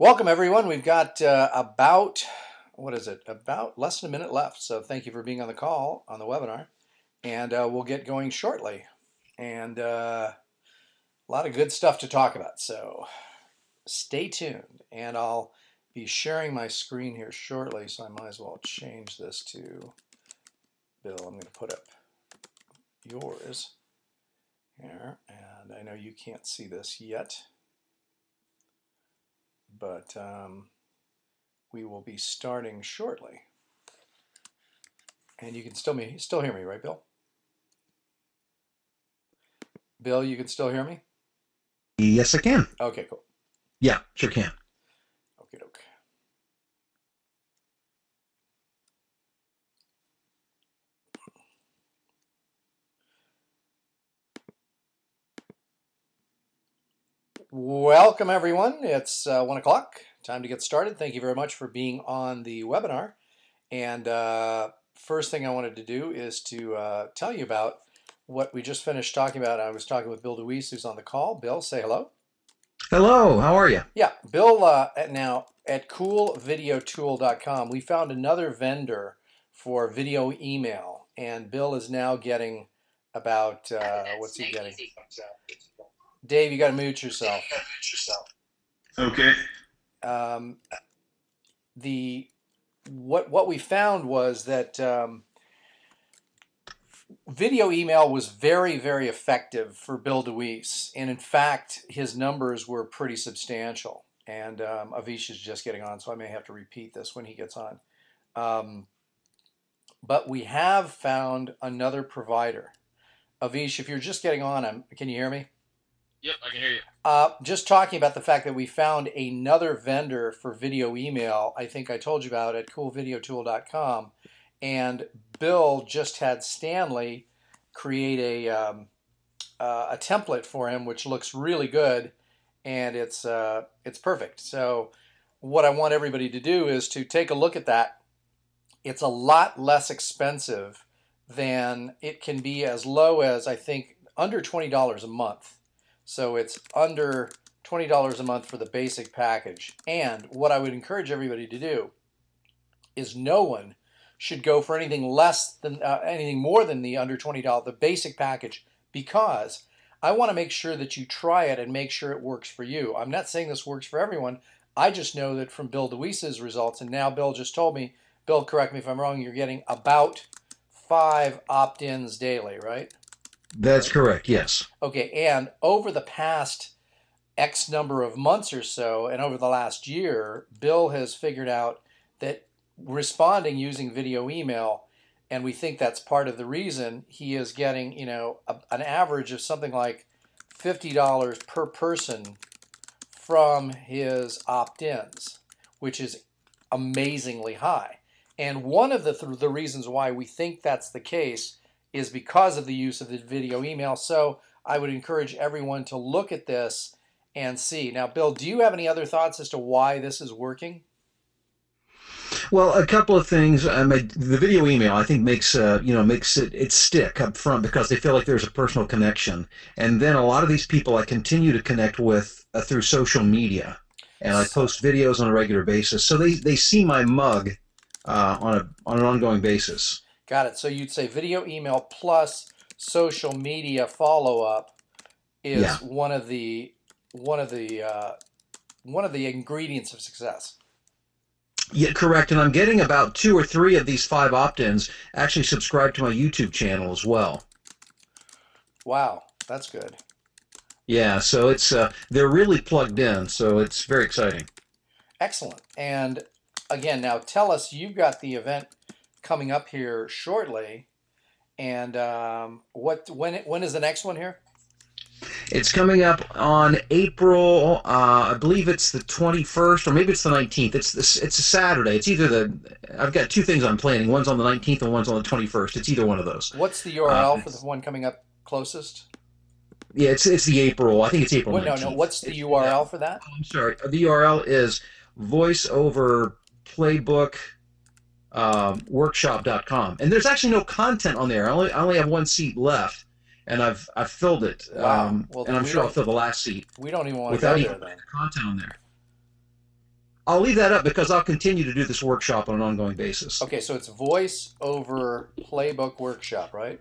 Welcome, everyone. We've got about less than a minute left. So thank you for being on the call, on the webinar. And we'll get going shortly. And a lot of good stuff to talk about. So stay tuned. And I'll be sharing my screen here shortly. So I might as well change this to Bill. I'm going to put up yours here. And I know you can't see this yet, but we will be starting shortly. And you can still hear me, right, Bill? Bill, you can still hear me? Yes, I can. Okay, cool. Yeah, sure can. Okay, okay. Welcome, everyone. It's 1 o'clock. Time to get started. Thank you very much for being on the webinar. And first thing I wanted to do is to tell you about what we just finished talking about. I was talking with Bill DeWeese, who's on the call. Bill, say hello. Hello, how are you? Yeah, Bill, now at coolvideotool.com, we found another vendor for video email. And Bill is now getting about, what's he getting? Dave, you got to mute yourself. Okay. What we found was that video email was very, very effective for Bill DeWeese, and in fact, his numbers were pretty substantial. And Avish is just getting on, so I may have to repeat this when he gets on. But we have found another provider. Avish, if you're just getting on, can you hear me? Yep, I can hear you. Just talking about the fact that we found another vendor for video email, I think I told you about at coolvideotool.com, and Bill just had Stanley create a template for him, which looks really good, and it's perfect. So what I want everybody to do is to take a look at that. It's a lot less expensive than it can be, as low as, I think, under $20 a month. So it's under $20 a month for the basic package. And what I would encourage everybody to do is no one should go for anything less than anything more than the under $20, the basic package, because I want to make sure that you try it and make sure it works for you. I'm not saying this works for everyone. I just know that from Bill DeWeese's results, and now Bill just told me, Bill, correct me if I'm wrong, you're getting about 5 opt-ins daily, right? That's correct, yes. Okay, and over the past X number of months or so, and over the last year, Bill has figured out that responding using video email, and we think that's part of the reason, he is getting, an average of something like $50 per person from his opt-ins, which is amazingly high. And one of the reasons why we think that's the case is because of the use of the video email. So I would encourage everyone to look at this and see. Now, Bill, do you have any other thoughts as to why this is working? Well, a couple of things. The video email, I think, makes it stick up front because they feel like there's a personal connection. And then a lot of these people I continue to connect with through social media, and I post videos on a regular basis, so they see my mug on an ongoing basis. Got it. So you'd say video email plus social media follow-up is one of the ingredients of success. Yeah, correct. And I'm getting about 2 or 3 of these 5 opt-ins actually subscribe to my YouTube channel as well. Wow, that's good. Yeah, so it's they're really plugged in, so it's very exciting. Excellent. And again, now tell us, you've got the event coming up here shortly, and when is the next one here? It's coming up on April, I believe it's the 21st, or maybe it's the 19th. It's a Saturday. It's either I've got 2 things I'm planning. One's on the 19th and one's on the 21st. It's either one of those. What's the URL for the one coming up closest? Yeah, it's the April. I think it's April 19th. No. What's the URL for that? I'm sorry. The URL is voiceover playbook workshop.com, and there's actually no content on there. I only have 1 seat left, and I've filled it. Wow. Well, and I'm sure I'll fill the last seat. We don't even want to go there then. Content on there. I'll leave that up because I'll continue to do this workshop on an ongoing basis. Okay, so it's voice over playbook workshop, right?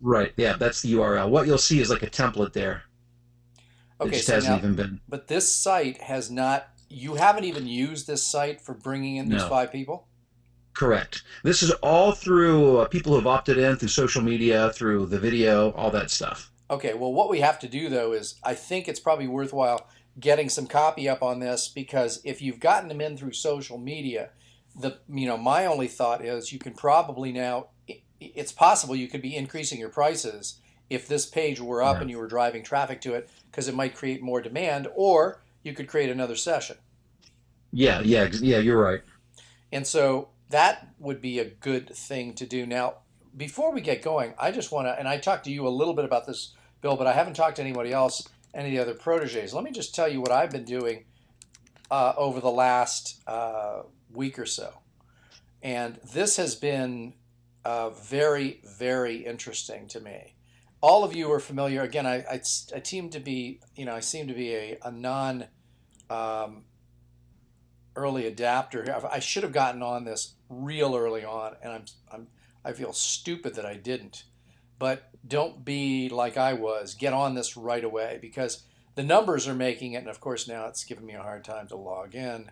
Right. Yeah, that's the URL. What you'll see is like a template there. It Okay, just so hasn't now, even been. but this site has not, you haven't even used this site for bringing in these No. 5 people? Correct. This is all through people who have opted in through social media, through the video, all that stuff. Okay, well, what we have to do though is I think it's probably worthwhile getting some copy up on this because if you've gotten them in through social media, my only thought is you can probably now, it's possible you could be increasing your prices if this page were up Yeah. and you were driving traffic to it because it might create more demand, or you could create another session. Yeah, you're right. And so that would be a good thing to do. Now, before we get going, I just want to, and I talked to you a little bit about this, Bill, but I haven't talked to anybody else, any of the other proteges. Let me just tell you what I've been doing over the last week or so. And this has been very, very interesting to me. All of you are familiar. Again, I seem to be, I seem to be a non um, early adapter. I should have gotten on this real early on, and I feel stupid that I didn't. But don't be like I was. Get on this right away because the numbers are making it, and of course now it's giving me a hard time to log in,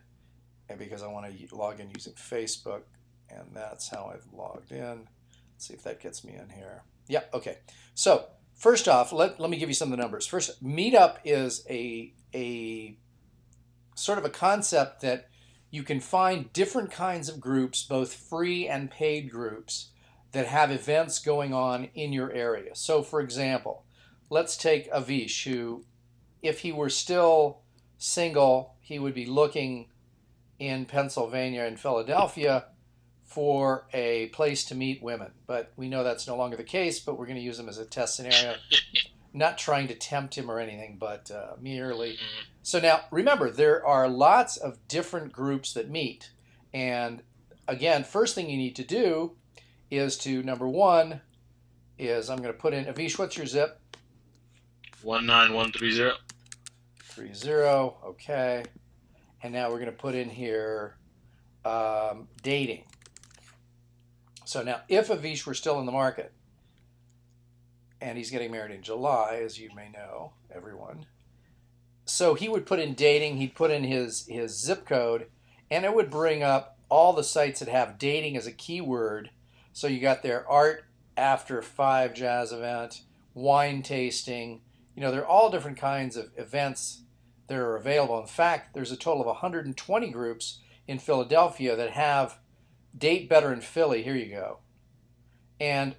and because I want to log in using Facebook, and that's how I've logged in. Let's see if that gets me in here. Yeah, okay. So first off, let me give you some of the numbers. First, Meetup is a sort of a concept that you can find different kinds of groups, both free and paid groups, that have events going on in your area. So for example, let's take Avish, who, if he were still single, he would be looking in Pennsylvania and Philadelphia for a place to meet women. But we know that's no longer the case, but we're going to use them as a test scenario. Not trying to tempt him or anything, but merely. So now, remember, there are lots of different groups that meet. And again, first thing you need to do is to, number one, is I'm going to put in, Avish, what's your zip? 19130. 30, okay. And now we're going to put in here dating. So now, if Avish were still in the market, and he's getting married in July, as you may know, everyone. So he would put in dating, he'd put in his zip code, and it would bring up all the sites that have dating as a keyword. So you got their art after 5 jazz event, wine tasting. They're all different kinds of events that are available. In fact, there's a total of 120 groups in Philadelphia that have Date Better in Philly. Here you go. And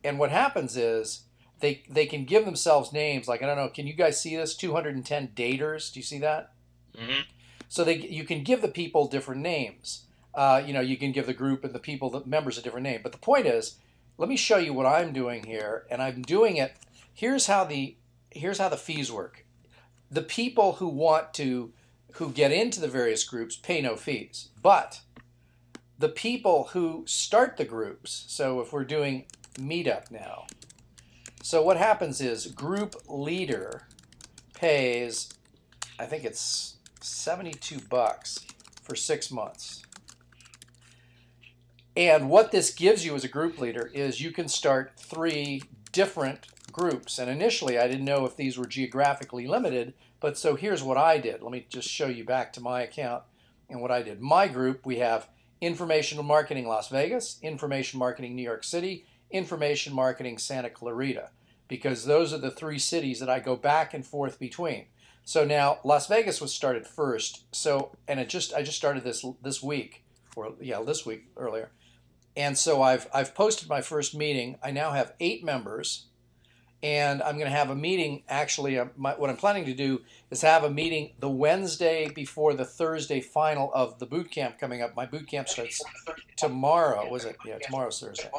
what happens is, they can give themselves names like, I don't know, can you guys see this? 210 daters. Do you see that? Mm-hmm. So you can give the people different names. You can give the group and the people, the members, a different name. But the point is, let me show you what I'm doing here, and I'm doing it. Here's how the fees work. The people who get into the various groups pay no fees, but the people who start the groups. So if we're doing Meetup now. So what happens is group leader pays, I think it's $72 for 6 months. And what this gives you as a group leader is you can start 3 different groups. And initially I didn't know if these were geographically limited, but so here's what I did. Let me just show you back to my account and what I did. My group, we have Information Marketing Las Vegas, Information Marketing New York City, Information Marketing Santa Clarita, because those are the 3 cities that I go back and forth between. So now Las Vegas was started first. So, and I just started this week, this week earlier. And so I've posted my first meeting. I now have 8 members, and I'm going to have a meeting. Actually, what I'm planning to do is have a meeting the Wednesday before the Thursday final of the boot camp coming up. My boot camp starts tomorrow. Was it? Yeah, tomorrow's Thursday.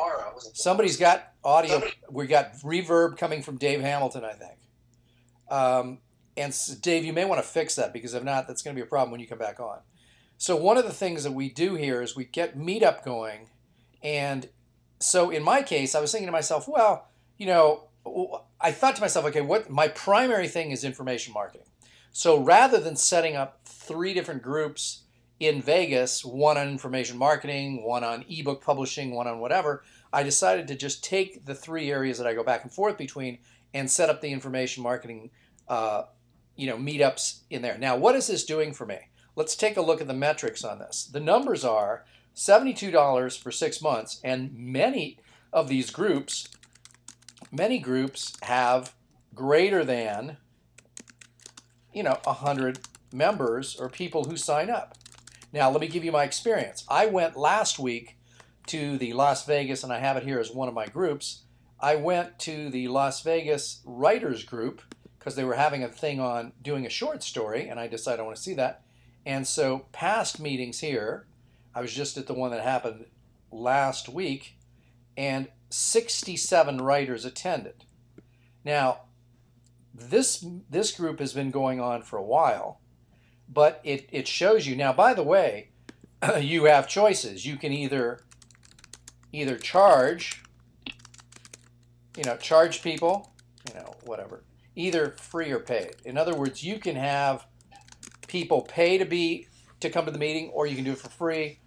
Somebody's got audio. We got reverb coming from Dave Hamilton, I think. And Dave, you may want to fix that, because if not, that's going to be a problem when you come back on. So one of the things that we do here is we get Meetup going. And so in my case, I was thinking to myself, well, I thought to myself, okay, what my primary thing is information marketing. So rather than setting up 3 different groups in Vegas, one on information marketing, one on ebook publishing, one on whatever, I decided to just take the 3 areas that I go back and forth between and set up the information marketing meetups in there. Now, what is this doing for me? Let's take a look at the metrics on this. The numbers are $72 for 6 months, and many of these groups, have greater than 100 members or people who sign up. Now, let me give you my experience. I went last week to the Las Vegas, and I have it here as one of my groups. I went to the Las Vegas writers group because they were having a thing on doing a short story, and I decided I want to see that. And so past meetings here, I was just at the one that happened last week, and 67 writers attended. Now, this group has been going on for a while, but it shows you. Now, by the way, you have choices. You can either charge, charge people, whatever, either free or paid. In other words, you can have people pay to come to the meeting, or you can do it for free.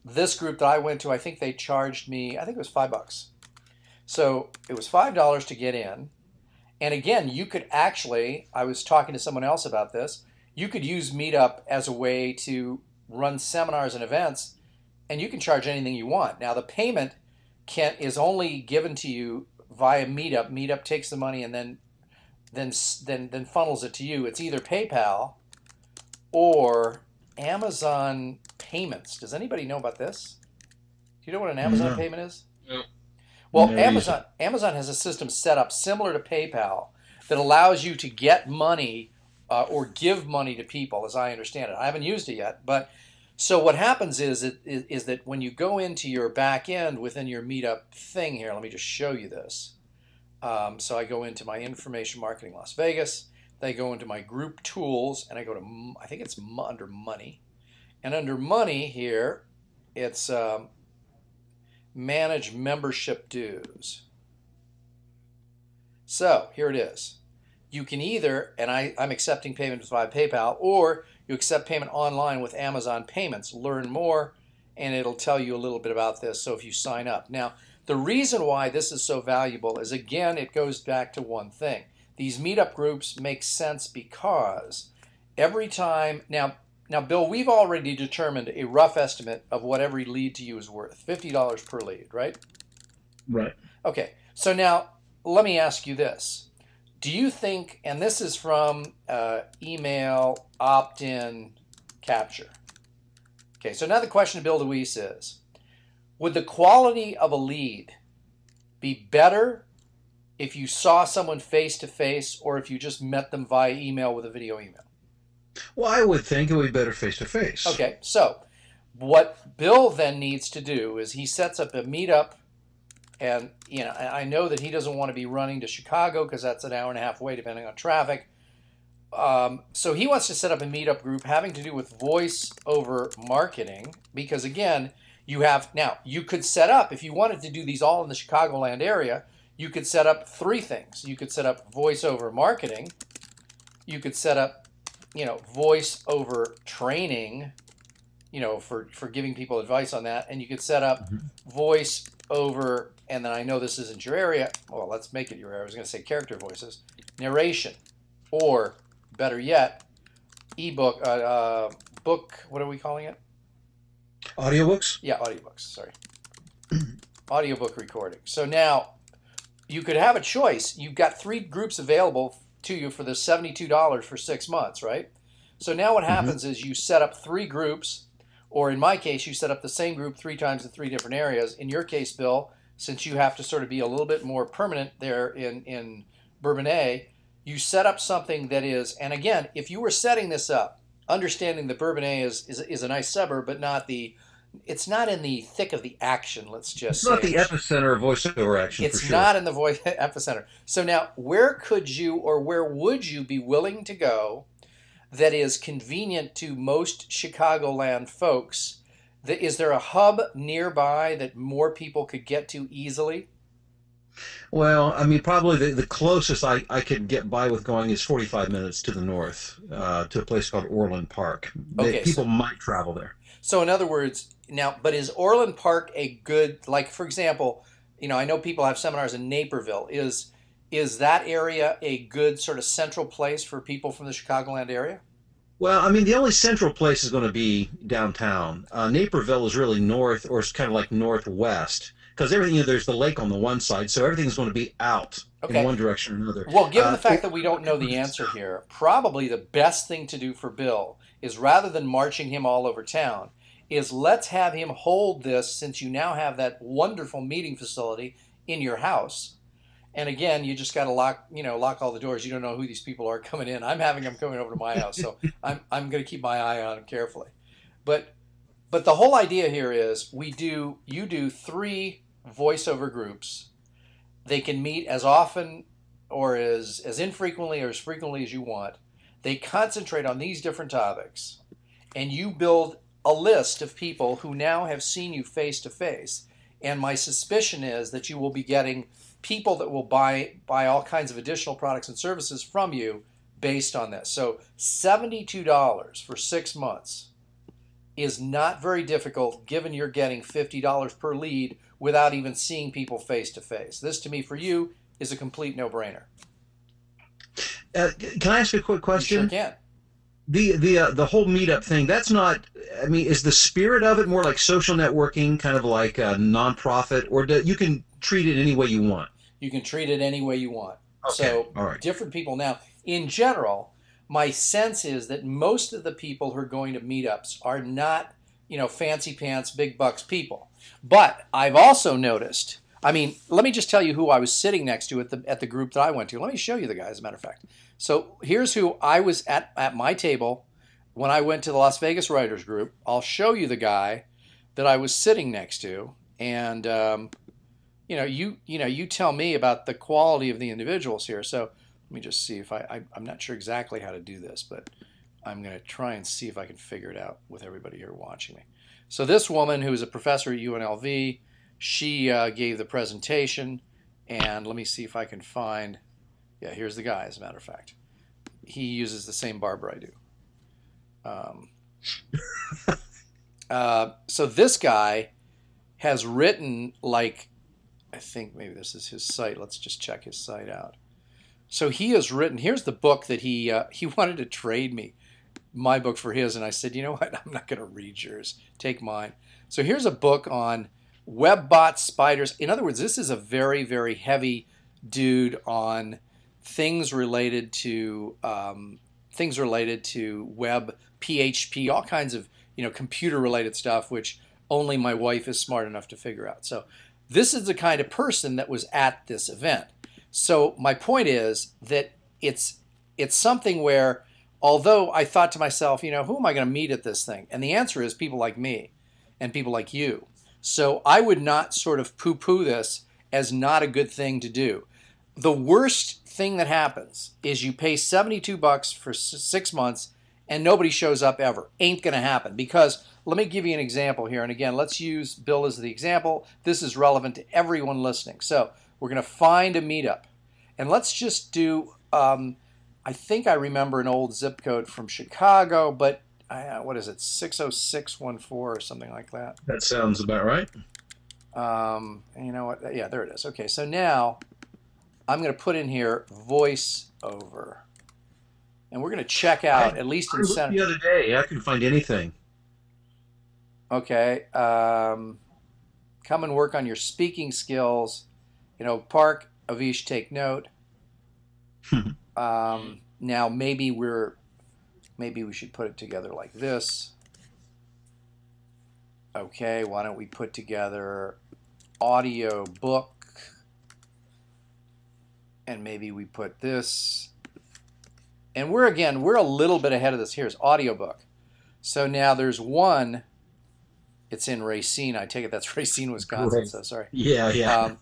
This group that I went to, I think they charged me, I think it was $5. So it was $5 to get in. And again, you could actually, I was talking to someone else about this, you could use Meetup as a way to run seminars and events, and you can charge anything you want. Now, the payment is only given to you via Meetup. Meetup takes the money and then funnels it to you. It's either PayPal or Amazon payments. Does anybody know about this? Do you know what an Amazon payment is? No. Well, Amazon has a system set up similar to PayPal that allows you to get money or give money to people, as I understand it. I haven't used it yet, but so what happens is that when you go into your back end within your Meetup thing here, let me just show you this. So I go into my information marketing Las Vegas. Then I go into my group tools, and I go to, I think it's under money. And under money here, it's manage membership dues. So here it is. You can either, and I'm accepting payment via PayPal, or you accept payment online with Amazon Payments. Learn more, and it'll tell you a little bit about this, so if you sign up. Now, the reason why this is so valuable is, again, it goes back to one thing. These meetup groups make sense because every time, now, Bill, we've already determined a rough estimate of what every lead to you is worth, $50 per lead, right? Right. Okay, so now let me ask you this. Do you think, and this is from email opt-in capture. Okay, so now the question to Bill DeWeese is, would the quality of a lead be better if you saw someone face-to-face or if you just met them via email with a video email? Well, I would think it would be better face-to-face. Okay, so what Bill then needs to do is he sets up a meetup, and I know that he doesn't want to be running to Chicago because that's an hour and a half away depending on traffic. So he wants to set up a meetup group having to do with voice over marketing because, again, you could set up, if you wanted to do these all in the Chicagoland area, you could set up 3 things. You could set up voice over marketing. You could set up, voice over training, for giving people advice on that. And you could set up voice over, and then I know this isn't your area. Well, let's make it your area. I was going to say character voices, narration, or better yet, ebook, book, what are we calling it? Audiobooks? Yeah, audiobooks, sorry. Audiobook recording. So now you could have a choice. You've got 3 groups available to you for the $72 for 6 months, right? So now what happens is you set up 3 groups, or in my case, you set up the same group 3 times in 3 different areas. In your case, Bill, since you have to sort of be a little bit more permanent there in Bourbonnais, you set up something that is, and again, if you were setting this up, understanding that Bourbonnais is a nice suburb, but it's not in the thick of the action, let's just say. It's not the epicenter of voiceover action, for sure. It's not in the epicenter. So now, where could you or where would you be willing to go that is convenient to most Chicagoland folks? Is there a hub nearby that more people could get to easily? Well, I mean, probably the closest I could get by with going is 45 minutes to the north, to a place called Orland Park. Okay, People might travel there. so in other words, now, but is Orland Park a good, like for example, I know people have seminars in Naperville. Is that area a good sort of central place for people from the Chicagoland area? Well, I mean, the only central place is going to be downtown. Naperville is really north, or it's kind of like northwest, because everything, there's the lake on the one side, so everything's going to be out in Okay. one direction or another. Well, given the fact that we don't know Orland the is answer south. here, probably the best thing to do for Bill is rather than marching him all over town, is let's have him hold this since you now have that wonderful meeting facility in your house. And again, you just got to lock all the doors. You don't know who these people are coming in. I'm having them coming over to my house, so I'm going to keep my eye on them carefully. But but the whole idea here is you do three voiceover groups. They can meet as often or as infrequently or as frequently as you want. They concentrate on these different topics, and you build a list of people who now have seen you face to face. And my suspicion is that you will be getting people that will buy all kinds of additional products and services from you based on this. So $72 for 6 months is not very difficult given you're getting $50 per lead without even seeing people face to face. This to me for you is a complete no-brainer. Can I ask you a quick You sure question? can. The whole meetup thing, that's not, I mean, is the spirit of it more like social networking, kind of like a nonprofit, or you can treat it any way you want? You can treat it any way you want. Okay, So all right. different people now, in general, my sense is that most of the people who are going to meetups are not, fancy pants, big bucks people. But I've also noticed, I mean, let me just tell you who I was sitting next to at the group that I went to. Let me show you the guy, as a matter of fact. So here's who I was at my table when I went to the Las Vegas Writers Group. I'll show you the guy that I was sitting next to, and you tell me about the quality of the individuals here. So let me just see if I'm not sure exactly how to do this, but I'm going to try and see if I can figure it out with everybody here watching me. So this woman, who is a professor at UNLV, she gave the presentation, and let me see if I can find. Yeah, here's the guy. As a matter of fact, he uses the same barber I do. So this guy has written, like, I think maybe this is his site. Let's just check his site out. So he has written. Here's the book that he wanted to trade me my book for his, and I said, you know what? I'm not going to read yours. Take mine. So here's a book on web bots, spiders. In other words, this is a very, very heavy dude on things related to web, PHP, all kinds of computer related stuff, which only my wife is smart enough to figure out. So this is the kind of person that was at this event. So my point is that it's something where, although I thought to myself, who am I going to meet at this thing? And the answer is people like me and people like you. So I would not sort of poo-poo this as not a good thing to do. The worst thing that happens is you pay $72 for 6 months and nobody shows up ever. Ain't going to happen, because let me give you an example here. And again, let's use Bill as the example. This is relevant to everyone listening. So we're going to find a meetup. And let's just do, I think I remember an old zip code from Chicago, but what is it, 60614 or something like that. That sounds about right. And you know what? Yeah, there it is. Okay, so now I'm going to put in here voice over. And we're going to check out, at least in I looked center. the other day. I couldn't find anything. Okay. Come and work on your speaking skills. Park, Avish, take note. Now maybe we should put it together like this. Okay, why don't we put together audio book, and maybe we put this, and we're a little bit ahead of this. Here's audiobook. So now there's one. It's in Racine. I take it that's Racine, Wisconsin. Right. So sorry. Yeah.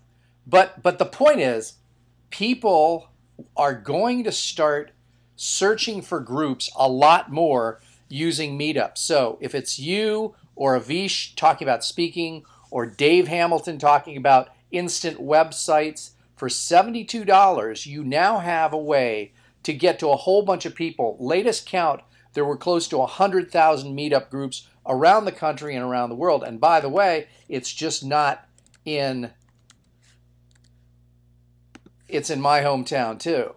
But the point is, people are going to start searching for groups a lot more using Meetup. So if it's you or Avish talking about speaking, or Dave Hamilton talking about instant websites, For $72, you now have a way to get to a whole bunch of people. Latest count, there were close to 100,000 meetup groups around the country and around the world. And by the way, it's just not in, it's in my hometown too.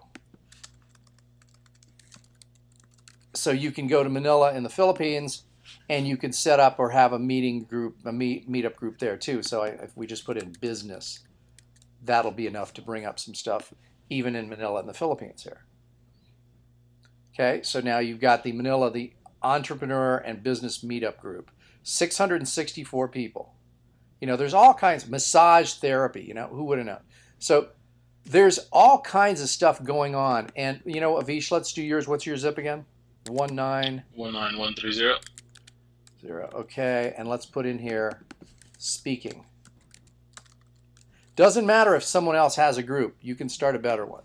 So you can go to Manila in the Philippines and you can set up or have a meeting group, a meetup group there too. So if we just put in business, that'll be enough to bring up some stuff even in Manila in the Philippines here. Okay, so now you've got the Manila, the entrepreneur and business meetup group, 664 people. You know, there's all kinds of massage therapy, you know, who would have known? So there's all kinds of stuff going on. And, you know, Avish, let's do yours. What's your zip again? 19130. Okay, and let's put in here speaking. Doesn't matter if someone else has a group. You can start a better one.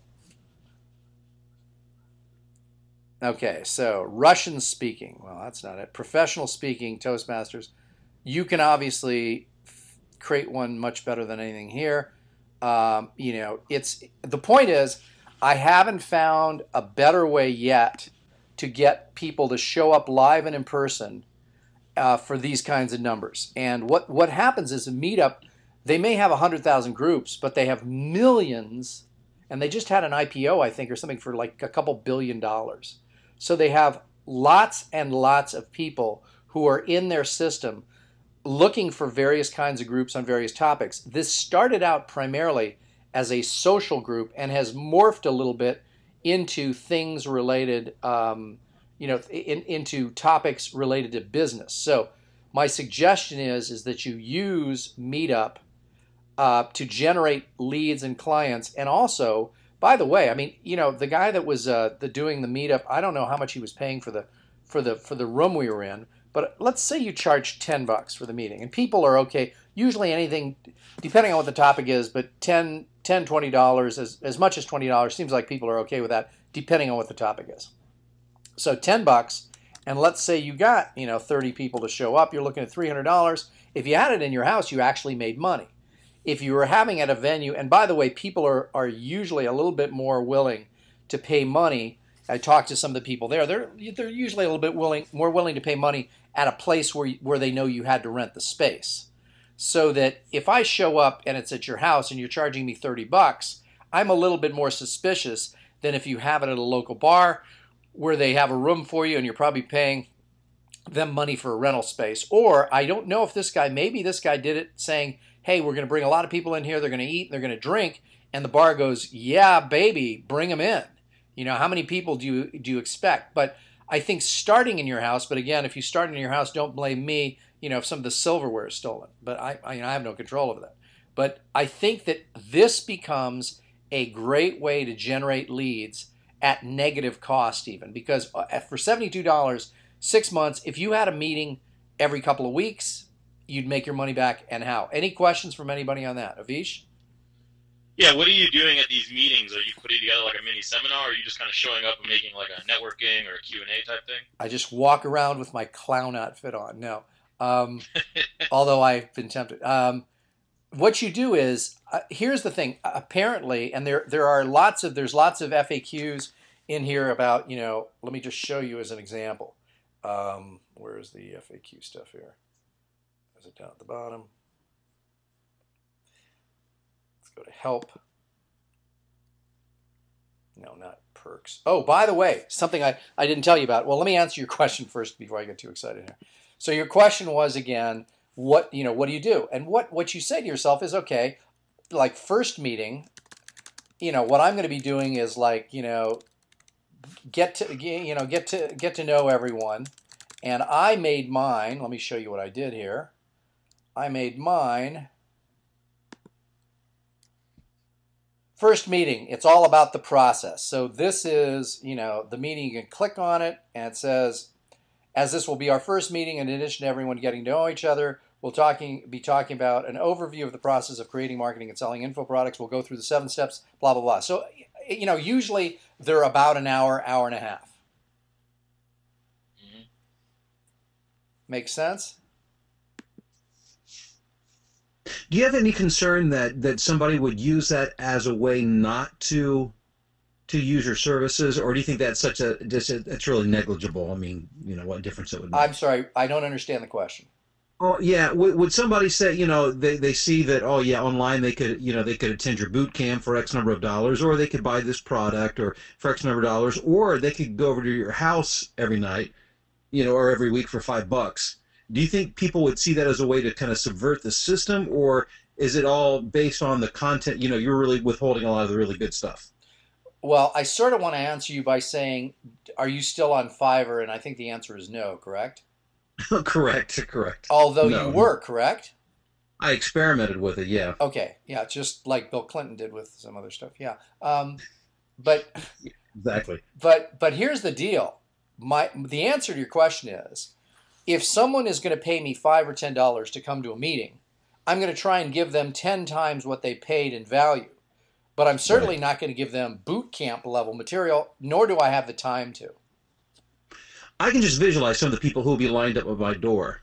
Okay, so Russian speaking. Well, that's not it. Professional speaking, Toastmasters. You can obviously create one much better than anything here. You know, the point is, I haven't found a better way yet to get people to show up live and in person for these kinds of numbers. And what happens is a meetup, they may have 100,000 groups, but they have millions, and they just had an IPO, I think, or something for like a couple $1 billion. So they have lots and lots of people who are in their system looking for various kinds of groups on various topics. This started out primarily as a social group and has morphed a little bit into things related, you know, into topics related to business. So my suggestion is that you use Meetup to generate leads and clients. And also, by the way, I mean, you know, the guy that was doing the Meetup, I don't know how much he was paying for the room we were in, but let's say you charge $10 for the meeting, and people are okay. Usually anything, depending on what the topic is, but $10, $20, as much as $20 seems like people are okay with that, depending on what the topic is. So $10, and let's say you got, you know, 30 people to show up, you're looking at $300. If you had it in your house, you actually made money. If you were having at a venue, and by the way, people are usually a little bit more willing to pay money. I talked to some of the people there. They're usually a little bit more willing to pay money at a place where they know you had to rent the space. So that if I show up and it's at your house and you're charging me $30, I'm a little bit more suspicious than if you have it at a local bar where they have a room for you and you're probably paying them money for a rental space. Or I don't know if maybe this guy did it saying, hey, we're going to bring a lot of people in here, they're going to eat, they're going to drink, and the bar goes, yeah, baby, bring them in. You know, how many people do you expect? But I think starting in your house, but again, if you start in your house, don't blame me, you know, if some of the silverware is stolen. But I have no control over that. But I think that this becomes a great way to generate leads at negative cost even, because for $72, 6 months, if you had a meeting every couple of weeks, you'd make your money back. And how? Any questions from anybody on that? Avish? Yeah, what are you doing at these meetings? Are you putting together like a mini seminar, or are you just kind of showing up and making like a networking or a Q&A type thing? I just walk around with my clown outfit on. No. Although I've been tempted. What you do is, here's the thing. Apparently, and there's lots of FAQs in here about, you know, let me just show you as an example. Where's the FAQ stuff here? Is it down at the bottom? Let's go to help. No, not perks. Oh, by the way, something I didn't tell you about. Well, let me answer your question first before I get too excited here. So your question was, again, what do you do? And what you say to yourself is, okay, like first meeting, you know, what I'm going to be doing is like, you know, get to know everyone. And I made mine. Let me show you what I did here. I made mine. First meeting, it's all about the process. So this is, you know, the meeting. You can click on it and it says, as this will be our first meeting, in addition to everyone getting to know each other, we'll be talking about an overview of the process of creating, marketing, and selling info products. We'll go through the 7 steps, blah, blah, blah. So, you know, usually they're about an hour, hour and a half. Mm-hmm. Make sense? Do you have any concern that somebody would use that as a way not to use your services, or do you think that's such a just it's really negligible? I mean, what difference it would I'm make? sorry, I don't understand the question. Oh yeah, would somebody say, they see that, oh yeah, online they could attend your boot camp for X number of dollars, or they could buy this product or for X number of dollars, or they could go over to your house every night, or every week for $5. Do you think people would see that as a way to kind of subvert the system, or is it all based on the content? You're really withholding a lot of the really good stuff. Well, I sort of want to answer you by saying, are you still on Fiverr? And I think the answer is no, correct? Correct, correct. Although you No, were, correct? I experimented with it. Yeah, Okay, yeah, just like Bill Clinton did with some other stuff. Yeah. But exactly. but here's the deal. The answer to your question is, if someone is going to pay me $5 or $10 to come to a meeting, I'm going to try and give them 10 times what they paid in value. But I'm Right. certainly not going to give them boot camp level material, nor do I have the time to. I can just visualize some of the people who will be lined up at my door.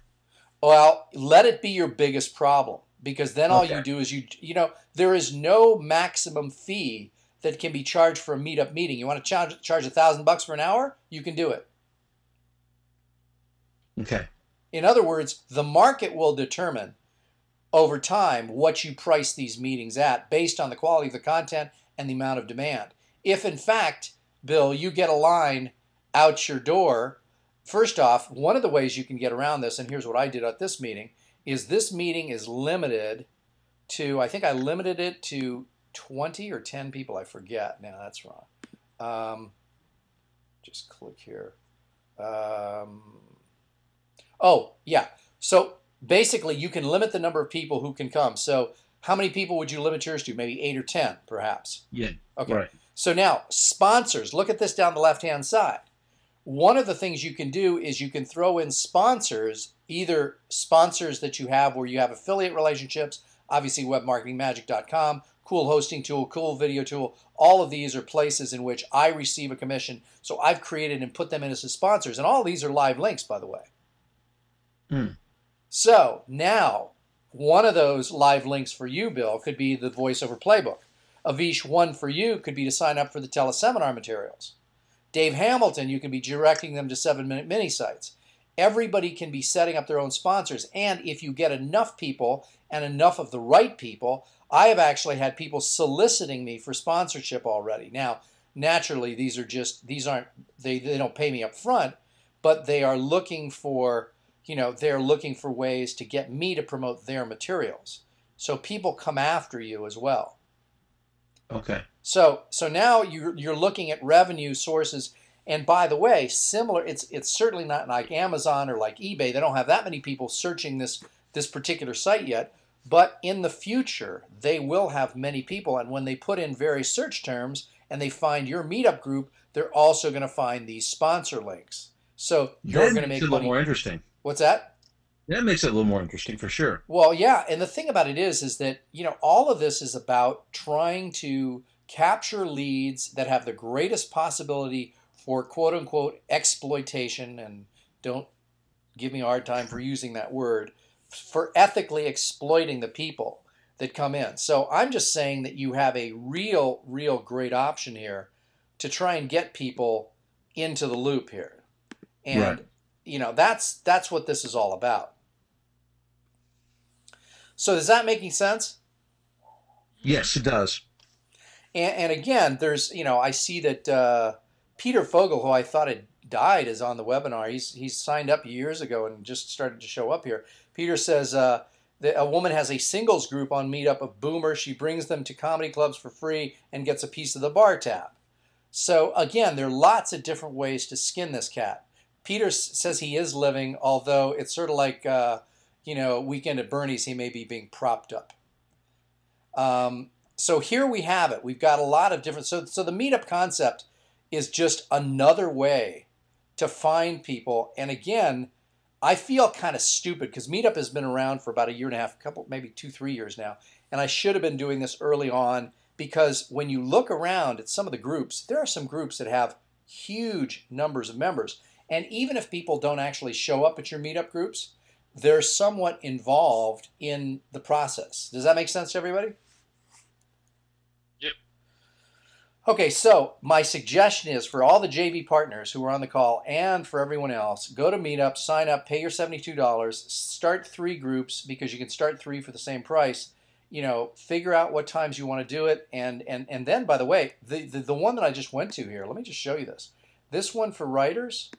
Well, let it be your biggest problem, because then all Okay. you do is there is no maximum fee that can be charged for a meetup meeting. You want to charge $1,000 for an hour? You can do it. Okay. In other words, the market will determine over time what you price these meetings at based on the quality of the content and the amount of demand. If in fact, Bill, you get a line out your door, first off, one of the ways you can get around this, and here's what I did at this meeting, is this meeting is limited to, I think I limited it to 20 or 10 people. I forget. Now that's wrong. Just click here. Oh, yeah. So basically, you can limit the number of people who can come. So how many people would you limit yours to? Maybe 8 or 10, perhaps. Yeah. Okay. Right. So now, sponsors. Look at this down the left-hand side. One of the things you can do is you can throw in sponsors, either sponsors that you have where you have affiliate relationships, obviously webmarketingmagic.com, cool hosting tool, cool video tool. All of these are places in which I receive a commission. So I've created and put them in as sponsors. And all of these are live links, by the way. Hmm. So now, one of those live links for you, Bill, could be the voiceover playbook. Avish, one for you could be to sign up for the teleseminar materials. Dave Hamilton, you can be directing them to 7-minute mini sites. Everybody can be setting up their own sponsors. And if you get enough people and enough of the right people, I have actually had people soliciting me for sponsorship already. Now, naturally, they don't pay me up front, but they are looking for, they're looking for ways to get me to promote their materials. So people come after you as well. Okay. So now you're looking at revenue sources, and by the way, similar. It's certainly not like Amazon or like eBay. They don't have that many people searching this particular site yet. But in the future, they will have many people, and when they put in various search terms and they find your meetup group, they're also going to find these sponsor links. So you're That going to makes it make a little money. more interesting. What's that? That makes it a little more interesting for sure. Well, yeah, and the thing about it is that, all of this is about trying to capture leads that have the greatest possibility for quote unquote exploitation, and don't give me a hard time for using that word, for ethically exploiting the people that come in. So I'm just saying that you have a real great option here to try and get people into the loop here. Right. And that's what this is all about. So is that making sense? Yes, it does. And again, there's, I see that Peter Fogel, who I thought had died, is on the webinar. He's signed up years ago and just started to show up here. Peter says that a woman has a singles group on Meetup of boomers. She brings them to comedy clubs for free and gets a piece of the bar tab. So again, there are lots of different ways to skin this cat. Peter says he is living, although it's sort of like, Weekend at Bernie's, he may be being propped up. So here we have it. We've got a lot of different. So the meetup concept is just another way to find people. And again, I feel kind of stupid because Meetup has been around for about a year and a half, maybe 2-3 years now. And I should have been doing this early on, because when you look around at some of the groups, there are some groups that have huge numbers of members. And even if people don't actually show up at your Meetup groups, they're somewhat involved in the process. Does that make sense to everybody? Yep. Okay, so my suggestion is for all the JV partners who are on the call and for everyone else, go to Meetup, sign up, pay your $72, start 3 groups because you can start 3 for the same price. Figure out what times you want to do it, and then, by the way, the one that I just went to here, let me just show you this. This one for writers,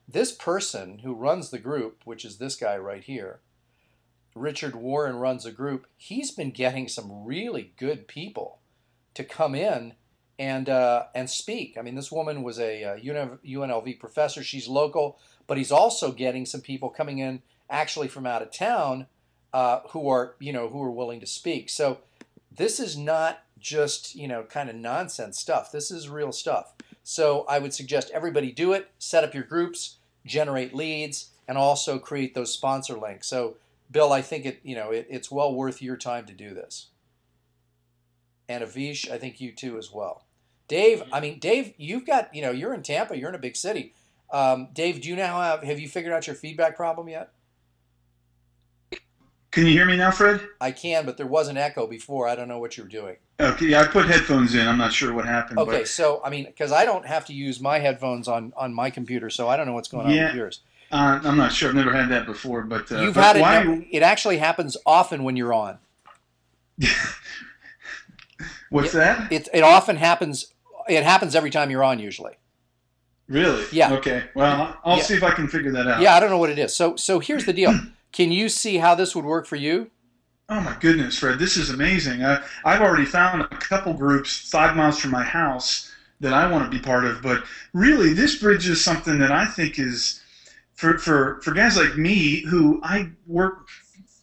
this person who runs the group, which is this guy right here, Richard Warren runs a group. He's been getting some really good people to come in and speak. I mean, this woman was a UNLV professor. She's local, but he's also getting some people coming in actually from out of town. Who are willing to speak. So this is not just kind of nonsense stuff. This is real stuff. So I would suggest everybody do it. Set up your groups, generate leads, and also create those sponsor links. So Bill, I think it's well worth your time to do this. And Avish, I think you too as well. Dave, you've got you're in Tampa. You're in a big city. Dave, do you now have you figured out your feedback problem yet? Can you hear me now, Fred? I can, but there was an echo before. I don't know what you were doing. Okay, yeah, I put headphones in. I'm not sure what happened. Okay, so, because I don't have to use my headphones on my computer, so I don't know what's going on with yours. I'm not sure. I've never had that before. But You've had it. It actually happens often when you're on. What's that? It often happens. It happens every time you're on, usually. Really? Yeah. Okay. Well, I'll see if I can figure that out. Yeah, I don't know what it is. So here's the deal. Can you see how this would work for you? Oh my goodness, Fred, this is amazing. I've already found a couple groups 5 miles from my house that I want to be part of, but really this bridges something that I think is for guys like me who I work.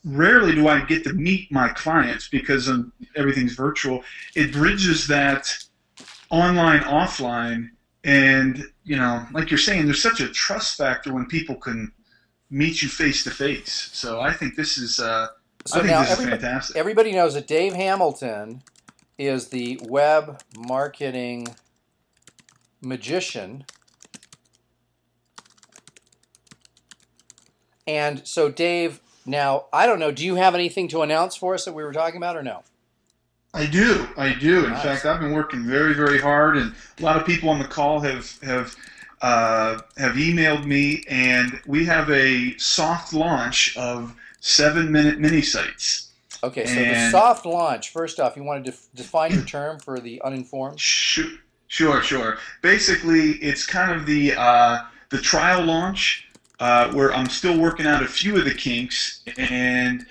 Rarely do I get to meet my clients because everything's virtual. It bridges that online, offline, and like you're saying, there's such a trust factor when people can meet you face to face. So I think this is fantastic. Everybody knows that Dave Hamilton is the web marketing magician. And so Dave, now I don't know, do you have anything to announce for us that we were talking about or no? I do. In Nice. fact, I've been working very, very hard, and a lot of people on the call have emailed me, and we have a soft launch of 7-minute mini sites. Okay, so the soft launch. First off, you want to define your term for the uninformed? Sure. Basically, it's kind of the trial launch where I'm still working out a few of the kinks, and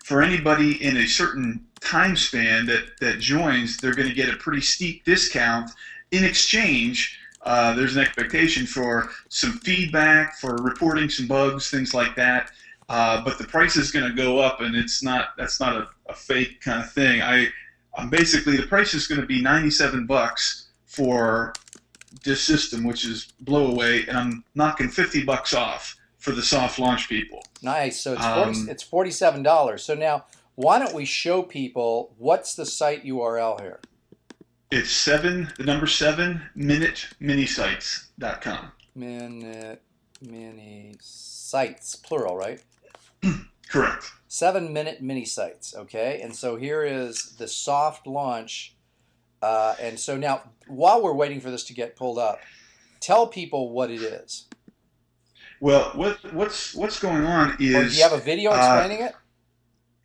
for anybody in a certain time span that joins, they're going to get a pretty steep discount. In exchange, there's an expectation for some feedback, for reporting some bugs, things like that. But the price is going to go up, and that's not a fake kind of thing. I'm basically, the price is going to be $97 for this system, which is blow away, and I'm knocking $50 off for the soft launch people. Nice. So it's $47. So now, why don't we show people what's the site URL here? It's the number 7minuteminisite.com. Minute mini sites, plural, right? Correct. 7-minute mini sites. Okay, and so here is the soft launch. And so now, while we're waiting for this to get pulled up, tell people what it is. Well, what's going on is. Or do you have a video explaining it?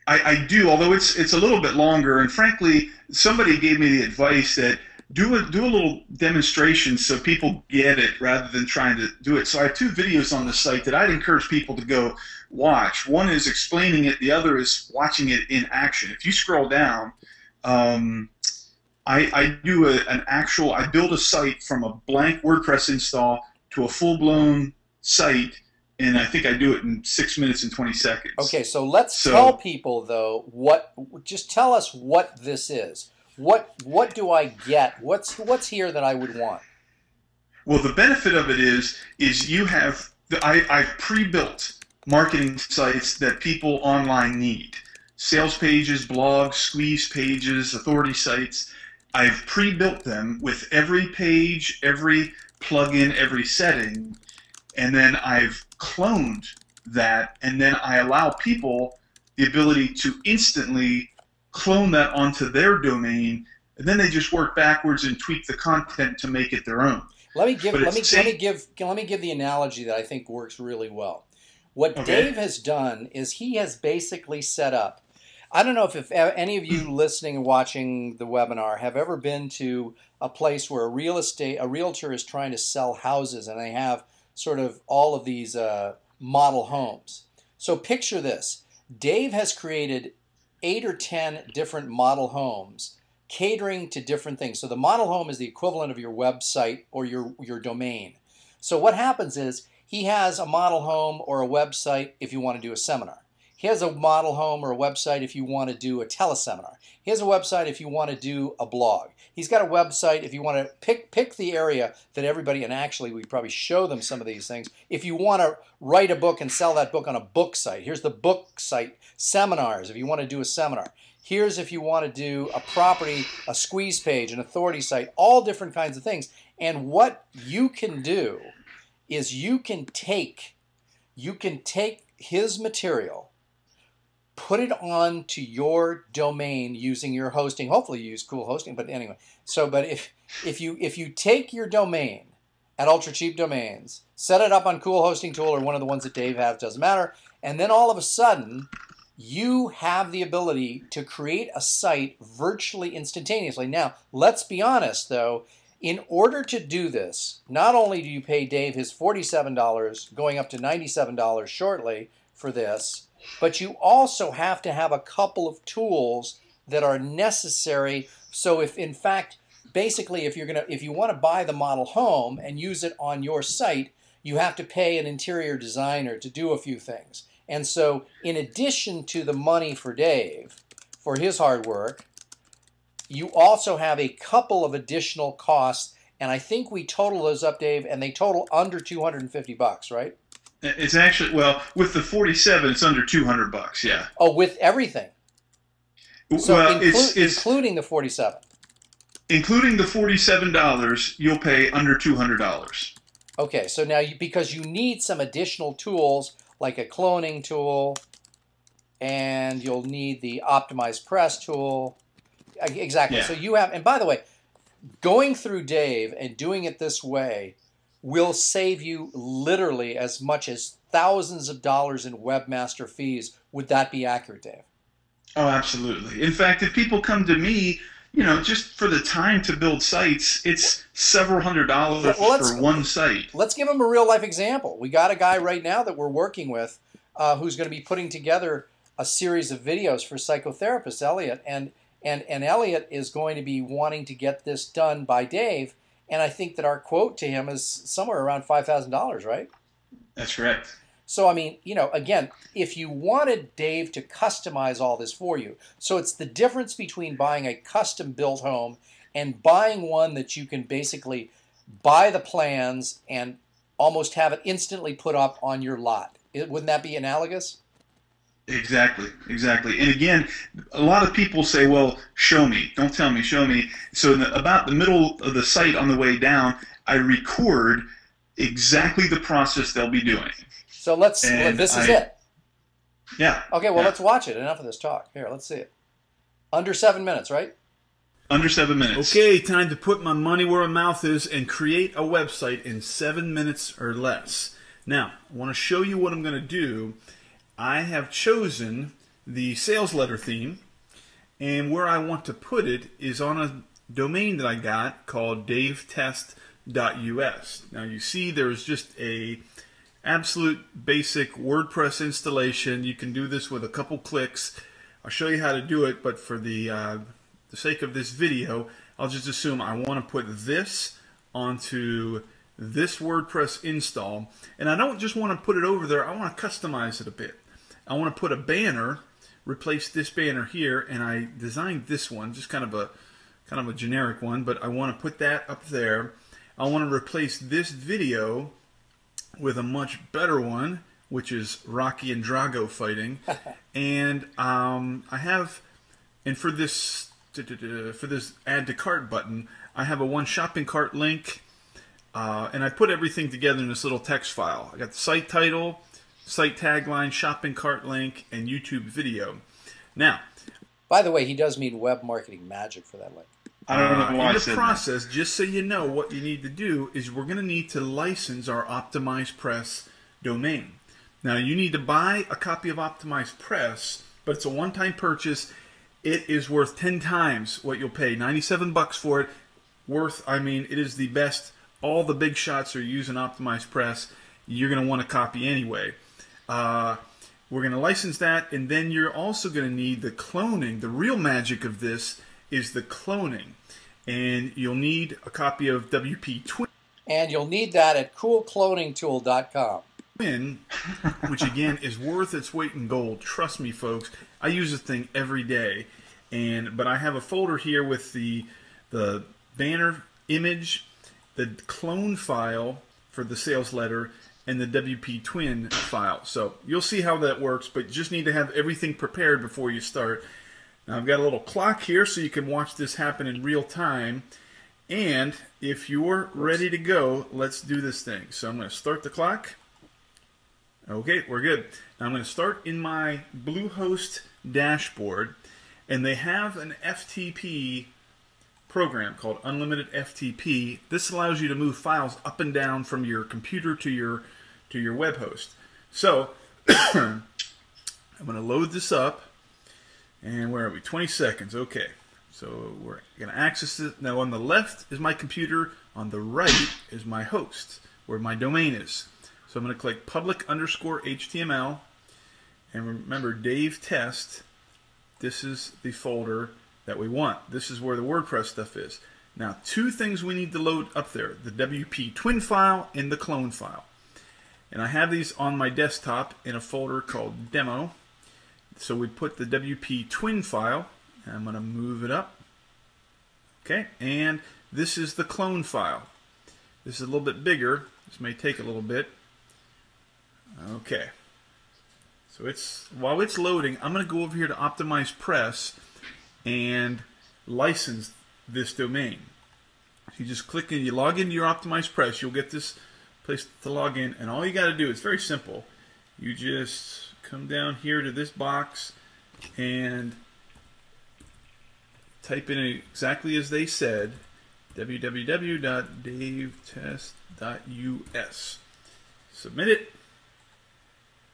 I do, although it's a little bit longer, and frankly, somebody gave me the advice that do a little demonstration so people get it rather than trying to do it. So I have 2 videos on the site that I'd encourage people to go watch. One is explaining it, the other is watching it in action. If you scroll down, I do I build a site from a blank WordPress install to a full-blown site, and I think I do it in 6 minutes and 20 seconds. Okay, so let's tell people though just tell us what this is. What do I get? What's here that I would want? Well, the benefit of it is you have I've pre-built marketing sites that people online need. Sales pages, blogs, squeeze pages, authority sites. I've pre-built them with every page, every plugin, every setting. and then I've cloned that, and then I allow people the ability to instantly clone that onto their domain, and then they just work backwards and tweak the content to make it their own. Let me give the analogy that I think works really well. What Okay. Dave has done is he has basically set up. I don't know if any of you listening and watching the webinar have ever been to a place where a realtor is trying to sell houses, and they have sort of all of these model homes. So picture this. Dave has created 8 or 10 different model homes catering to different things. So the model home is the equivalent of your website or your domain. So what happens is he has a model home or a website if you want to do a seminar. He has a model home or a website if you want to do a teleseminar. He has a website if you want to do a blog. He's got a website if you want to pick the area that everybody, and actually we probably show them some of these things. If you want to write a book and sell that book on a book site, here's the book site. Seminars if you want to do a seminar. Here's if you want to do a property, a squeeze page, an authority site, all different kinds of things. And what you can do is you can take his material, put it onto your domain using your hosting. Hopefully you use cool hosting, but anyway. But if you take your domain at Ultra Cheap Domains, set it up on Cool Hosting Tool or one of the ones that Dave has, doesn't matter, and then all of a sudden you have the ability to create a site virtually instantaneously. Now, let's be honest though, in order to do this, not only do you pay Dave his $47, going up to $97 shortly for this, but you also have to have a couple of tools that are necessary. So if in fact, basically if you want to buy the model home and use it on your site, you have to pay an interior designer to do a few things. And so in addition to the money for Dave, for his hard work, you also have a couple of additional costs. And I think we total those up, Dave, and they total under $250, right? It's actually, well, with the 47, it's under $200, yeah. Oh, with everything. So well, including the 47. Including the $47, you'll pay under $200. Okay, so now because you need some additional tools like a cloning tool, and you'll need the optimized press tool. Exactly. Yeah. So you have, and by the way, going through Dave and doing it this way will save you literally as much as thousands of dollars in webmaster fees. Would that be accurate, Dave? Oh, absolutely. In fact, if people come to me, just for the time to build sites, it's several $100s for one site. Let's give them a real life example. We got a guy right now that we're working with who's going to be putting together a series of videos for psychotherapists, Elliot, and Elliot is going to be wanting to get this done by Dave, and I think that our quote to him is somewhere around $5,000, right? That's correct. So, I mean, again, if you wanted Dave to customize all this for you, so it's the difference between buying a custom-built home and buying one that you can basically buy the plans and almost have it instantly put up on your lot. Wouldn't that be analogous? Exactly. And again, a lot of people say, well, show me. Don't tell me, show me. So about the middle of the site on the way down, I record exactly the process they'll be doing. So this is it. Yeah. Okay, well, let's watch it. Enough of this talk. Here, let's see it. Under 7 minutes, right? Under 7 minutes. Okay, time to put my money where my mouth is and create a website in 7 minutes or less. Now, I want to show you what I'm going to do. I have chosen the sales letter theme, and where I want to put it is on a domain that I got called davetest.us. Now, you see there's just a absolute basic WordPress installation. You can do this with a couple clicks. I'll show you how to do it, but for the sake of this video, I'll just assume I want to put this onto this WordPress install. And I don't just want to put it over there, I want to customize it a bit. I want to put a banner, replace this banner here, and I designed this one, just kind of a generic one, but I want to put that up there. I want to replace this video with a much better one, which is Rocky and Drago fighting. And for this add to cart button, I have a one shopping cart link. And I put everything together in this little text file. I got the site title, site tagline, shopping cart link, and YouTube video. Now, by the way, he does mean Web Marketing Magic for that link. I don't know why in I the said process, just so you know, what you need to do is we're going to need to license our Optimized Press domain. Now, you need to buy a copy of Optimized Press, but it's a one-time purchase. It is worth 10 times what you'll pay. 97 bucks for it. I mean, it is the best. All the big shots are using Optimized Press. You're going to want a copy anyway. We're going to license that, and then you're also going to need the cloning. The real magic of this is the cloning. And you'll need a copy of WP Twin. And you'll need that at coolcloningtool.com. Which again is worth its weight in gold. Trust me, folks. I use this thing every day. But I have a folder here with the banner image, the clone file for the sales letter, and the WP Twin file. So you'll see how that works, but you just need to have everything prepared before you start. Now I've got a little clock here so you can watch this happen in real time. And if you're ready to go, let's do this thing. So I'm going to start the clock. Okay, we're good. Now I'm going to start in my Bluehost dashboard, and they have an FTP program called Unlimited FTP. This allows you to move files up and down from your computer to your web host. So I'm going to load this up, and where are we? 20 seconds. Okay, so we're going to access it. Now on the left is my computer, on the right is my host, where my domain is. So I'm going to click public_HTML, and remember Dave Test. This is the folder that we want. This is where the WordPress stuff is. Now, two things we need to load up there: the WP Twin file and the clone file. And I have these on my desktop in a folder called Demo. So we put the WP Twin file, and I'm going to move it up. Okay, and this is the clone file. This is a little bit bigger. This may take a little bit. Okay. So while it's loading, I'm going to go over here to Optimize Press and license this domain. So you just click and you log into your Optimize Press. You'll get this place to log in, and all you got to do, it's very simple. You just come down here to this box and type in exactly as they said, www.davetest.us. Submit it.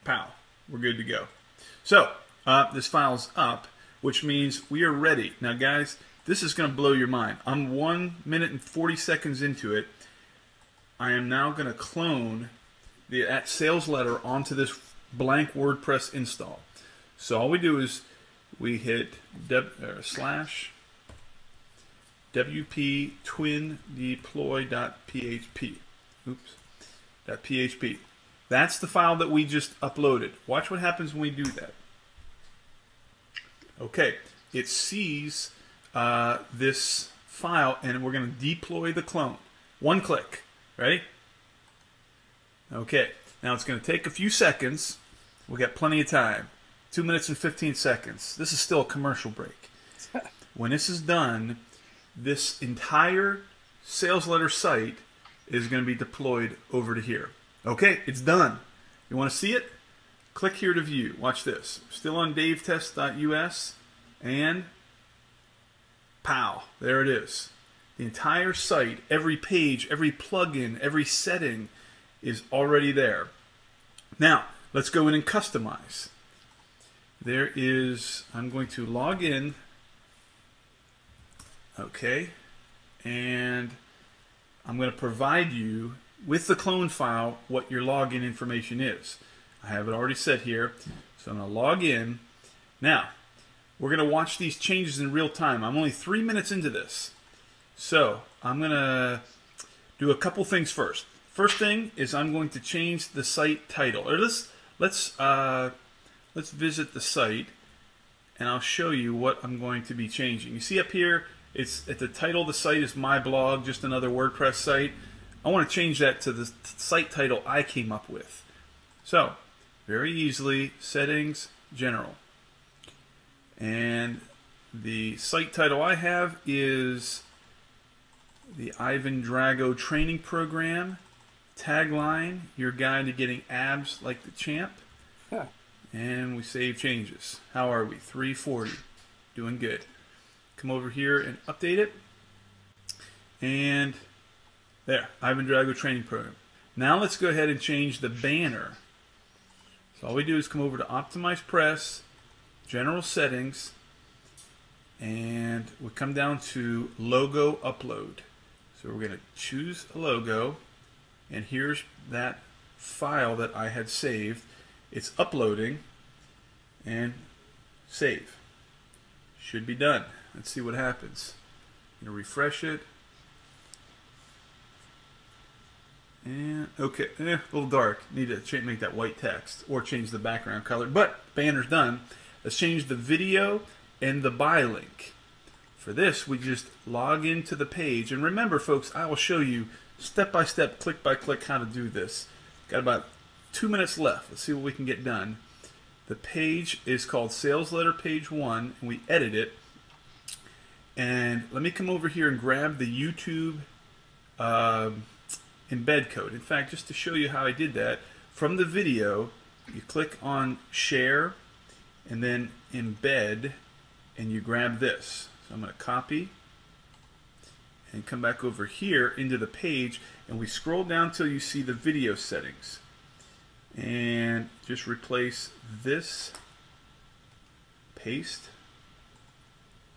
Pow. We're good to go. So, this file's up, which means we are ready. Now, guys, this is going to blow your mind. I'm 1 minute and 40 seconds into it. I am now going to clone that sales letter onto this blank WordPress install. So all we do is we hit slash WP twin deploy.php. Oops. .php. That's the file that we just uploaded. Watch what happens when we do that. Okay, it sees this file, and we're going to deploy the clone. One click. Ready? Okay, now it's going to take a few seconds. We've got plenty of time. 2 minutes and 15 seconds. This is still a commercial break. When this is done, this entire sales letter site is going to be deployed over to here. Okay, it's done. You want to see it? Click here to view. Watch this. Still on davetest.us, and pow, there it is. The entire site, every page, every plugin, every setting is already there. Now, let's go in and customize. I'm going to log in. Okay, and I'm going to provide you with the clone file what your login information is. I have it already set here, so I'm going to log in. Now, we're going to watch these changes in real time. I'm only 3 minutes into this, so I'm going to do a couple things first. First thing is I'm going to change the site title. Or let's visit the site, and I'll show you what I'm going to be changing. You see up here, it's at the title of the site is my blog, just another WordPress site. I want to change that to the site title I came up with. So, very easily, settings, general. And the site title I have is the Ivan Drago training program. Tagline, your guide to getting abs like the champ. Huh. And we save changes. How are we? 340. Doing good. Come over here and update it. And there, Ivan Drago training program. Now let's go ahead and change the banner. So all we do is come over to Optimize Press, General Settings, and we come down to Logo Upload. So we're going to choose a logo, and here's that file that I had saved. It's uploading, and save. Should be done. Let's see what happens. I'm going to refresh it. And okay, a little dark. Need to make that white text or change the background color. But banner's done. Let's change the video and the buy link. For this, we just log into the page. And remember, folks, I will show you step by step, click by click, how to do this. Got about 2 minutes left. Let's see what we can get done. The page is called Sales Letter Page 1, and we edit it. And let me come over here and grab the YouTube embed code. In fact, just to show you how I did that, from the video, you click on Share, and then Embed, and you grab this. So I'm going to copy and come back over here into the page, and we scroll down till you see the video settings. And just replace this, paste,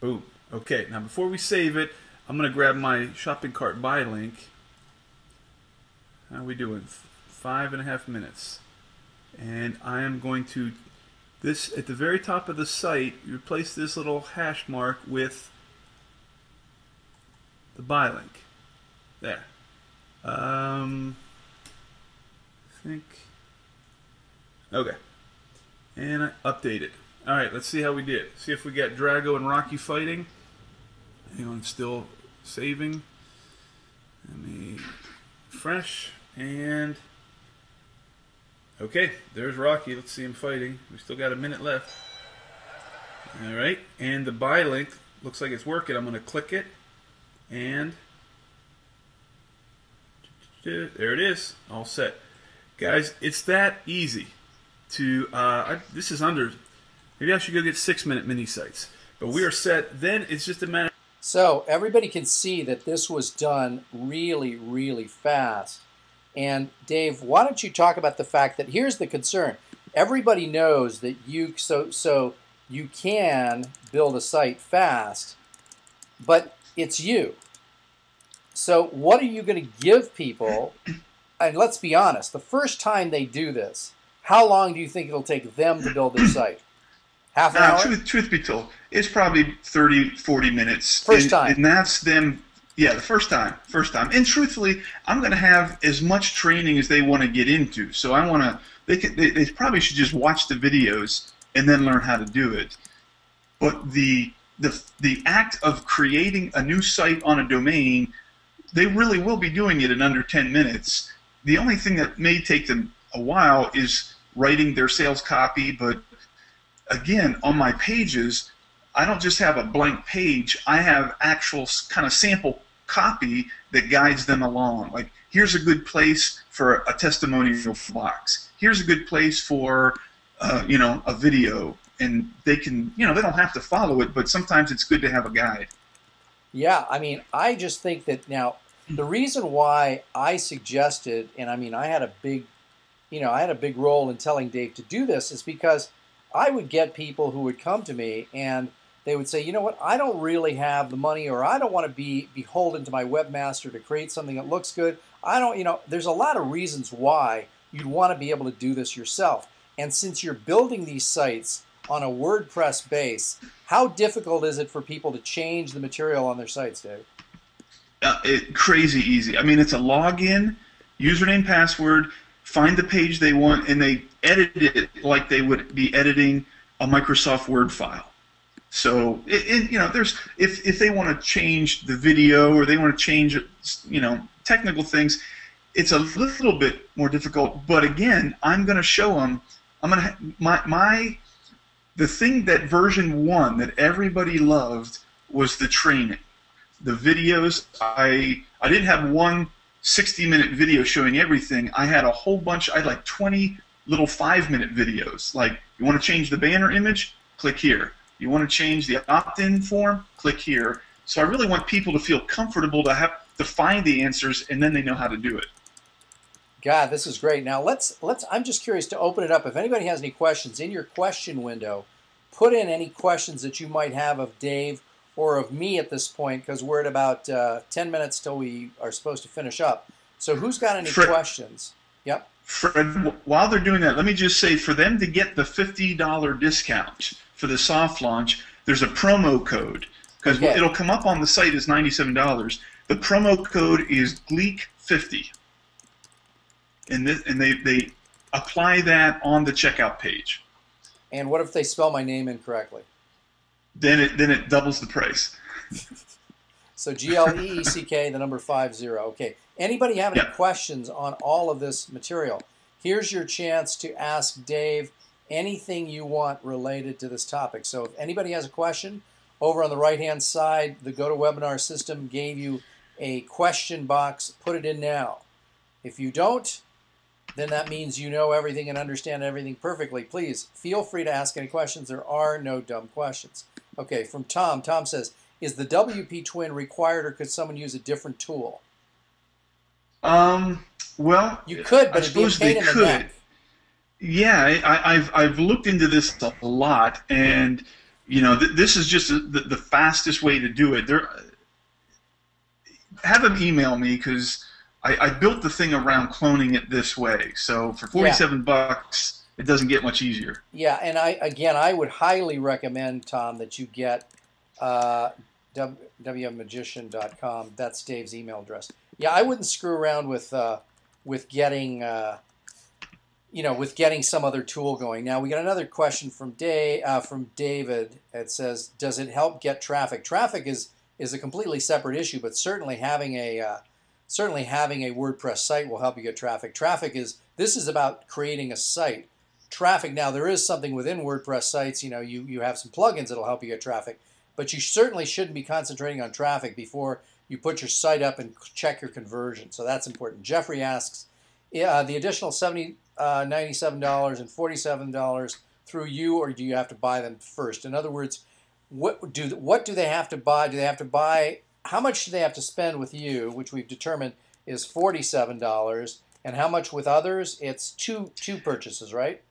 boom. Okay, now before we save it, I'm going to grab my shopping cart buy link. How are we doing? 5.5 minutes. And I am going to, this at the very top of the site, you replace this little hash mark with the buy link. There. I think. Okay. And I update it. Alright, let's see how we did. See if we got Drago and Rocky fighting. Hang on, still saving. Let me refresh. And okay, there's Rocky. Let's see him fighting. We still got a minute left. Alright, and the buy link looks like it's working. I'm going to click it. And there it is. All set. Guys, it's that easy to, this is under, maybe I should go get 6-minute mini sites. But we are set. Then it's just a matter. So everybody can see that this was done really, really fast. And Dave, why don't you talk about the fact that here's the concern. Everybody knows that you you can build a site fast, but it's you. So what are you going to give people? And let's be honest, the first time they do this, how long do you think it'll take them to build their site? Half an hour? Truth be told, it's probably 30, 40 minutes. First time. And that's them, yeah, the first time. And truthfully, I'm going to have as much training as they want to get into. So I want to, they probably should just watch the videos and then learn how to do it. But the act of creating a new site on a domain, they really will be doing it in under 10 minutes. The only thing that may take them a while is writing their sales copy, but again, on my pages, I don't just have a blank page. I have actual kind of sample copy that guides them along. Like, here's a good place for a testimonial box. Here's a good place for, a video. And they can, they don't have to follow it, but sometimes it's good to have a guide. Yeah, I mean, I just think that now, the reason why I suggested, and I mean, I had a big role in telling Dave to do this, is because I would get people who would come to me and they would say, you know what, I don't really have the money, or I don't want to be beholden to my webmaster to create something that looks good. I don't, there's a lot of reasons why you'd want to be able to do this yourself. And since you're building these sites on a WordPress base, how difficult is it for people to change the material on their sites, Dave? Crazy easy. I mean, it's a login, username, password, find the page they want, and they edit it like they would be editing a Microsoft Word file. So, there's if they want to change the video or they want to change, technical things, it's a little bit more difficult. But again, I'm going to show them. I'm going to the thing that version 1 that everybody loved was the training. the videos. I didn't have one 60-minute video showing everything. I had a whole bunch. I had like 20 little 5-minute videos. Like, you want to change the banner image? Click here. You want to change the opt-in form? Click here. So I really want people to feel comfortable to find the answers, and then they know how to do it. God, this is great. Now I'm just curious to open it up. If anybody has any questions in your question window, put in any questions that you might have of Dave or of me at this point, because we're at about 10 minutes till we are supposed to finish up. So who's got any questions? Yep. Fred, while they're doing that, let me just say, for them to get the $50 discount for the soft launch, there's a promo code, because it'll come up on the site as $97. The promo code is Gleeck50. And they apply that on the checkout page. And what if they spell my name incorrectly? Then it doubles the price. So Gleeck, the number 50. Okay. Anybody have any questions on all of this material? Here's your chance to ask Dave anything you want related to this topic. So if anybody has a question, over on the right-hand side, the GoToWebinar system gave you a question box. Put it in now. If you don't, then that means you know everything and understand everything perfectly. Please feel free to ask any questions. There are no dumb questions. Okay, from Tom. Tom says, is the WP Twin required, or could someone use a different tool? Well, you could, but it'd be a pain in the neck. Yeah, I've looked into this a lot, and you know, this is just the fastest way to do it. Have them email me, because I built the thing around cloning it this way. So for $47, it doesn't get much easier. Yeah, and I would highly recommend, Tom, that you get wmagician.com. That's Dave's email address. Yeah, I wouldn't screw around with getting with getting some other tool going. Now we got another question from David. It says, does it help get traffic? Traffic is a completely separate issue, but certainly having a WordPress site will help you get traffic. This is about creating a site. Traffic, now there is something within WordPress sites, you have some plugins that'll help you get traffic, but you certainly shouldn't be concentrating on traffic before you put your site up and check your conversion. So that's important. Jeffrey asks, the additional $97 and $47 through you, or do you have to buy them first? In other words, what do they have to buy? Do they have to buy? How much do they have to spend with you, which we've determined is $47, and how much with others? It's two purchases, right?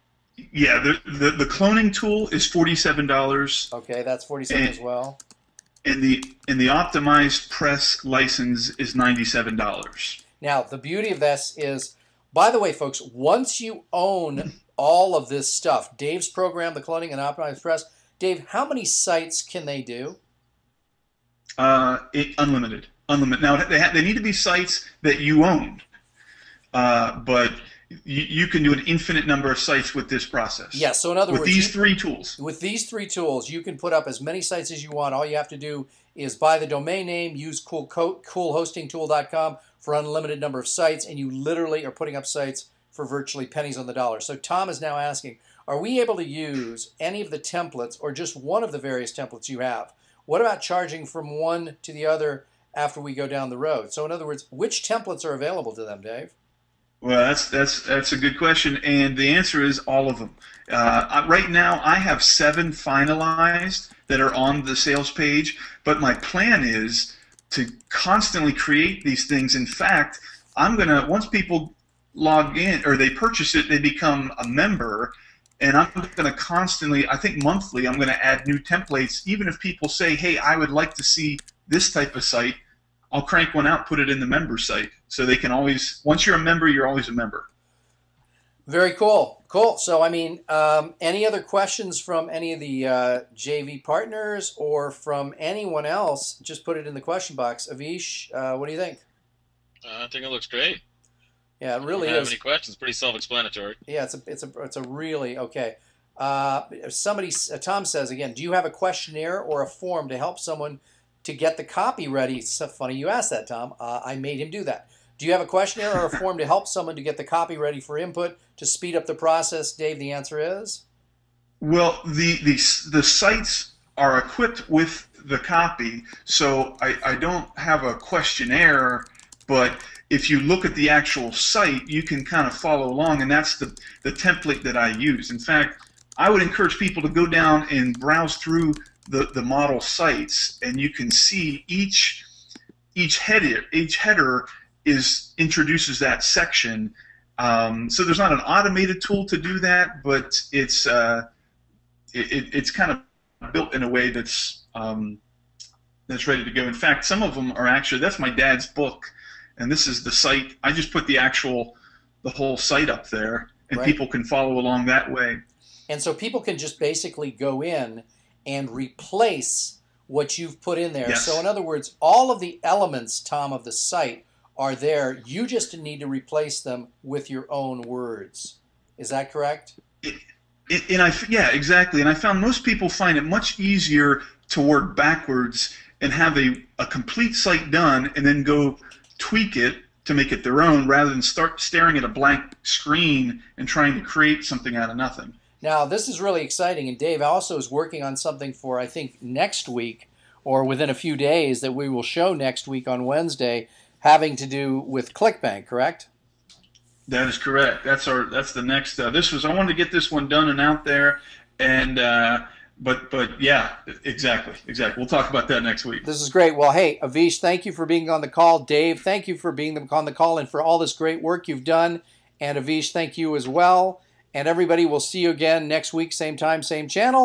Yeah, the cloning tool is $47. Okay, that's $47 as well. And the optimized press license is $97. Now, the beauty of this is, by the way, folks, once you own all of this stuff, Dave's program, the cloning and optimized press, Dave, how many sites can they do? Unlimited. Now, they need to be sites that you own, but you can do an infinite number of sites with this process. Yeah, so in other words, with these three tools. With these three tools, you can put up as many sites as you want. All you have to do is buy the domain name, use coolhostingtool.com for unlimited number of sites, and you literally are putting up sites for virtually pennies on the dollar. So Tom is now asking, are we able to use any of the templates or just one of the various templates you have? What about charging from one to the other after we go down the road? So in other words, which templates are available to them, Dave? Well, that's a good question, and the answer is all of them. Right now, I have 7 finalized that are on the sales page, but my plan is to constantly create these things. In fact, once people log in or they purchase it, they become a member, and I'm going to constantly, I think monthly, I'm going to add new templates. Even if people say, hey, I would like to see this type of site, I'll crank one out, put it in the member site. So they can always, once you're a member, you're always a member. Very cool. Cool. So, I mean, any other questions from any of the JV partners or from anyone else, just put it in the question box. Avish, what do you think? I think it looks great. Yeah, it really I don't have is. any questions? Pretty self-explanatory. Yeah, it's a really, okay. Tom says, again, do you have a questionnaire or a form to help someone to get the copy ready? It's so funny you asked that, Tom. I made him do that. Do you have a questionnaire or a form to help someone to get the copy ready for input to speed up the process? Dave, the answer is? Well, the sites are equipped with the copy, so I don't have a questionnaire, but if you look at the actual site, you can kind of follow along, and that's the template that I use. In fact, I would encourage people to go down and browse through the model sites, and you can see each header introduces that section. So there's not an automated tool to do that, but it's kind of built in a way that's ready to go. In fact, some of them are actually, that's my dad's book, and this is the site. I just put the whole site up there, and Right. people can follow along that way. And so people can just basically go in and replace what you've put in there. Yes. So in other words, all of the elements, Tom, of the site are there. You just need to replace them with your own words. Is that correct? Yeah, exactly. And I found most people find it much easier to work backwards and have a complete site done and then go tweak it to make it their own, rather than start staring at a blank screen and trying to create something out of nothing. Now, this is really exciting, and Dave also is working on something for, I think, next week or within a few days that we will show next week on Wednesday, having to do with ClickBank, correct? That is correct. That's the next. I wanted to get this one done and out there, and but yeah, exactly. We'll talk about that next week. This is great. Well, hey, Avish, thank you for being on the call. Dave, thank you for being on the call and for all this great work you've done. And Avish, thank you as well. And everybody, we'll see you again next week, same time, same channel.